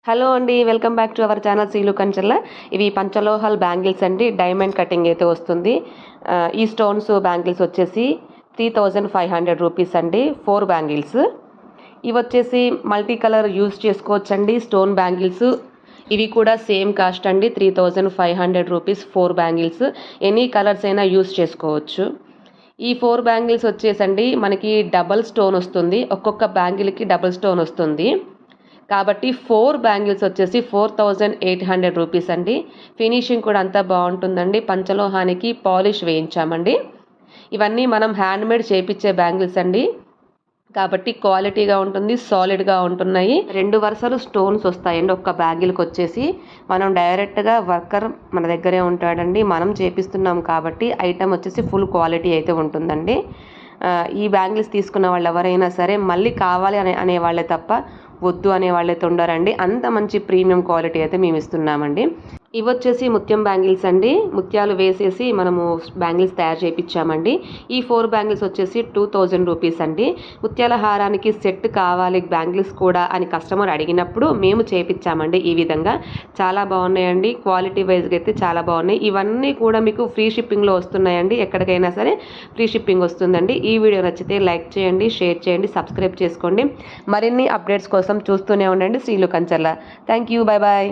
Hello అండి, welcome back to our channel Srilu Kancharla. ఇవి పంచలోహల్ బ్యాంగిల్స్ అండి, డైమండ్ కటింగ్ అయితే వస్తుంది. ఈ స్టోన్స్ బ్యాంగిల్స్ వచ్చేసి 3500 రూపీస్ అండి. 4 బ్యాంగిల్స్. ఇవి వచ్చేసి మల్టీ కలర్ యూజ్ చేసుకోవచ్చండి. స్టోన్ బ్యాంగిల్స్ ఇవి కూడా సేమ్ కాస్ట్ అండి, 3500 రూపీస్. 4 బ్యాంగిల్స్ ఎనీ కలర్స్ అయినా యూజ్ చేసుకోవచ్చు. ఈ 4 బ్యాంగిల్స్ వచ్చేసండి మనకి డబల్ స్టోన్ వస్తుంది. ఒక్కొక్క బ్యాంగిల్కి డబల్ స్టోన్ వస్తుంది కాబట్టి 4 బ్యాంగిల్స్ వచ్చేసి 4800 రూపీస్ అండి. ఫినిషింగ్ కూడా అంతా బాగుంటుందండి. పంచలోహానికి పాలిష్ వేయించామండి. ఇవన్నీ మనం హ్యాండ్మేడ్ చేపించే బ్యాంగిల్స్ అండి కాబట్టి క్వాలిటీగా ఉంటుంది, సాలిడ్గా ఉంటున్నాయి. 2 వరుసలు స్టోన్స్ వస్తాయండి ఒక్క బ్యాంగిల్కి వచ్చేసి. మనం డైరెక్ట్గా వర్కర్ మన దగ్గరే ఉంటాడండి, మనం చేపిస్తున్నాం కాబట్టి ఐటమ్ వచ్చేసి ఫుల్ క్వాలిటీ అయితే ఉంటుందండి. ఈ బ్యాంగిల్స్ తీసుకున్న వాళ్ళు ఎవరైనా సరే మళ్ళీ కావాలి అనే వాళ్ళే తప్ప వద్దు అనే వాళ్ళైతే ఉండరండి. అంత మంచి ప్రీమియం క్వాలిటీ అయితే మేము ఇస్తున్నామండి. ఇవి వచ్చేసి ముత్యం బ్యాంగిల్స్ అండి. ముత్యాలు వేసేసి మనము బ్యాంగిల్స్ తయారు చేయించామండి. ఈ 4 బ్యాంగిల్స్ వచ్చేసి 2000 రూపీస్ అండి. ముత్యాల హారానికి సెట్ కావాలి బ్యాంగిల్స్ కూడా అని కస్టమర్ అడిగినప్పుడు మేము చేయించామండి. ఈ విధంగా చాలా బాగున్నాయండి. క్వాలిటీ వైజ్గా అయితే చాలా బాగున్నాయి. ఇవన్నీ కూడా మీకు ఫ్రీ షిప్పింగ్లో వస్తున్నాయండి. ఎక్కడికైనా సరే ఫ్రీ షిప్పింగ్ వస్తుందండి. ఈ వీడియో నచ్చితే లైక్ చేయండి, షేర్ చేయండి, సబ్స్క్రైబ్ చేసుకోండి. మరిన్ని అప్డేట్స్ కోసం చూస్తూనే ఉండండి Srilu Kancharla. Thank you, bye bye.